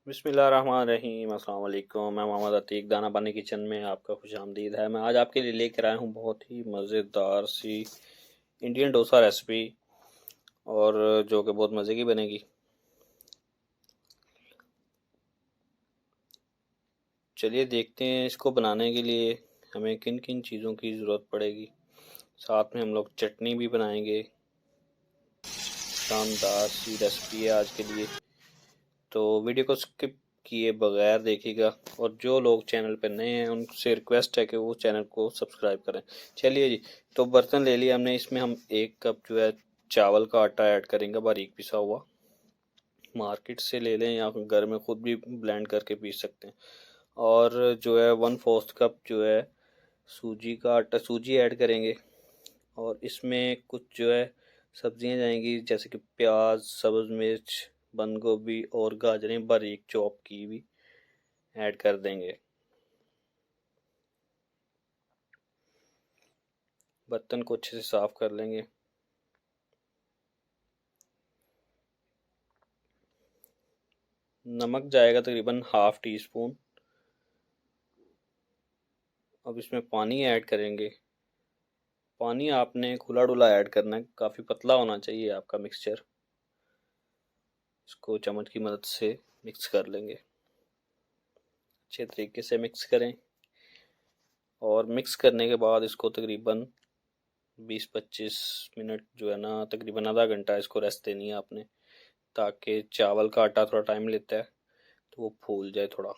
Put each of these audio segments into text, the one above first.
बिस्मिल्लाहिर्रहमानिर्रहीम। अस्सलाम वालेकुम। मैं मोहम्मद अतीक दाना पानी किचन में आपका खुशामदीद है। मैं आज आपके लिए लेकर आया हूँ बहुत ही मज़ेदार सी इंडियन डोसा रेसिपी, और जो कि बहुत मज़े की बनेगी। चलिए देखते हैं इसको बनाने के लिए हमें किन किन चीज़ों की ज़रूरत पड़ेगी। साथ में हम लोग चटनी भी बनाएंगे। शानदार सी रेसिपी है आज के लिए, तो वीडियो को स्किप किए बगैर देखिएगा। और जो लोग चैनल पर नए हैं उनसे रिक्वेस्ट है कि वो चैनल को सब्सक्राइब करें। चलिए जी, तो बर्तन ले लिया हमने। इसमें हम 1 कप जो है चावल का आटा ऐड करेंगे, बारीक पिसा हुआ। मार्केट से ले लें या घर में खुद भी ब्लेंड करके पीस सकते हैं। और जो है 1/4 कप जो है सूजी का आटा, सूजी ऐड करेंगे। और इसमें कुछ जो है सब्जियां जाएंगी, जैसे कि प्याज, सब्ज़ मिर्च, बंद गोभी और गाजरें बारीक चॉप की भी ऐड कर देंगे। बर्तन को अच्छे से साफ कर लेंगे। नमक जाएगा तकरीबन ½ टीस्पून। अब इसमें पानी ऐड करेंगे। पानी आपने खुला डुला ऐड करना है, काफ़ी पतला होना चाहिए आपका मिक्सचर। इसको चम्मच की मदद से मिक्स कर लेंगे। अच्छे तरीके से मिक्स करें। और मिक्स करने के बाद इसको तकरीबन 20-25 मिनट जो है ना, तकरीबन आधा घंटा इसको रेस्ट देनी है आपने, ताकि चावल का आटा थोड़ा टाइम लेता है तो वो फूल जाए थोड़ा।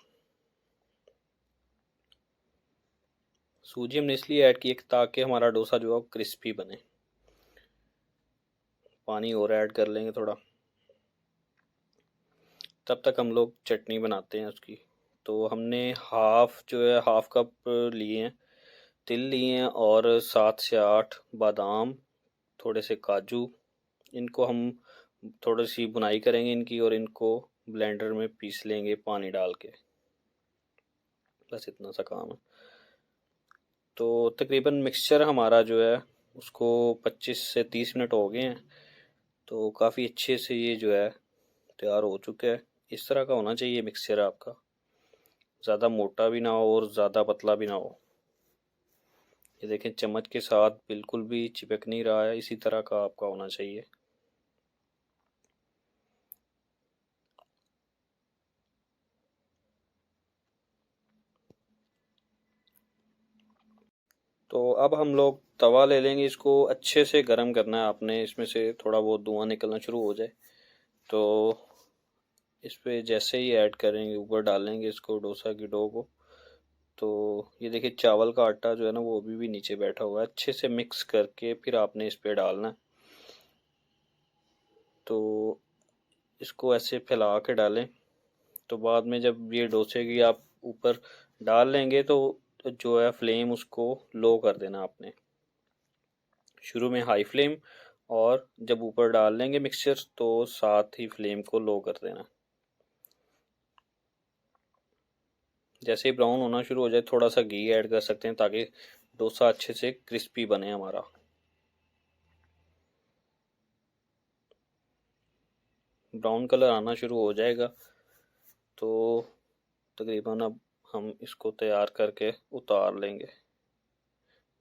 सूजी हमने इसलिए ऐड की ताकि हमारा डोसा जो है क्रिस्पी बने। पानी और ऐड कर लेंगे थोड़ा। तब तक हम लोग चटनी बनाते हैं उसकी। तो हमने हाफ कप लिए हैं, तिल लिए हैं, और 7 से 8 बादाम, थोड़े से काजू। इनको हम थोड़ी सी बुनाई करेंगे इनकी, और इनको ब्लेंडर में पीस लेंगे पानी डाल के। बस इतना सा काम है। तो तकरीबन मिक्सचर हमारा जो है उसको 25 से 30 मिनट हो गए हैं। तो काफ़ी अच्छे से ये जो है तैयार हो चुका है। इस तरह का होना चाहिए मिक्सचर आपका, ज़्यादा मोटा भी ना हो और ज़्यादा पतला भी ना हो। ये देखें, चम्मच के साथ बिल्कुल भी चिपक नहीं रहा है, इसी तरह का आपका होना चाहिए। तो अब हम लोग तवा ले लेंगे। इसको अच्छे से गर्म करना है आपने, इसमें से थोड़ा बहुत धुआं निकलना शुरू हो जाए तो इस पे जैसे ही ऐड करेंगे, ऊपर डालेंगे इसको, डोसा की डो को। तो ये देखिए, चावल का आटा जो है ना वो अभी भी नीचे बैठा हुआ है। अच्छे से मिक्स करके फिर आपने इस पे डालना है। तो इसको ऐसे फैला के डालें। तो बाद में जब ये डोसे की आप ऊपर डाल लेंगे तो जो है फ्लेम उसको लो कर देना आपने। शुरू में हाई फ्लेम, और जब ऊपर डाल लेंगे मिक्सचर तो साथ ही फ्लेम को लो कर देना। जैसे ही ब्राउन होना शुरू हो जाए, थोड़ा सा घी ऐड कर सकते हैं ताकि डोसा अच्छे से क्रिस्पी बने हमारा। ब्राउन कलर आना शुरू हो जाएगा तो तकरीबन अब हम इसको तैयार करके उतार लेंगे।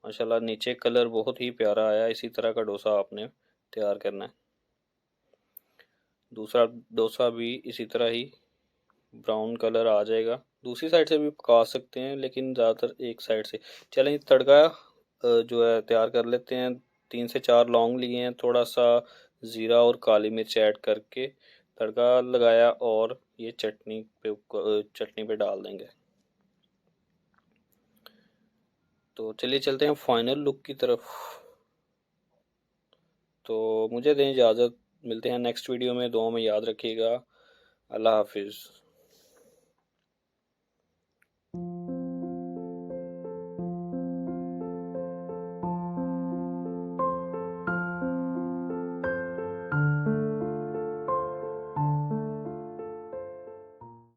माशाल्लाह नीचे कलर बहुत ही प्यारा आया। इसी तरह का डोसा आपने तैयार करना है। दूसरा डोसा भी इसी तरह ही ब्राउन कलर आ जाएगा। दूसरी साइड से भी पका सकते हैं, लेकिन ज़्यादातर एक साइड से। चलें, तड़का जो है तैयार कर लेते हैं। 3 से 4 लौंग लिए हैं, थोड़ा सा ज़ीरा और काली मिर्च ऐड करके तड़का लगाया, और ये चटनी पे डाल देंगे। तो चलिए चलते हैं फाइनल लुक की तरफ। तो मुझे दें इजाज़त, मिलते हैं नेक्स्ट वीडियो में। दुआ में याद रखिएगा। अल्लाह हाफिज़।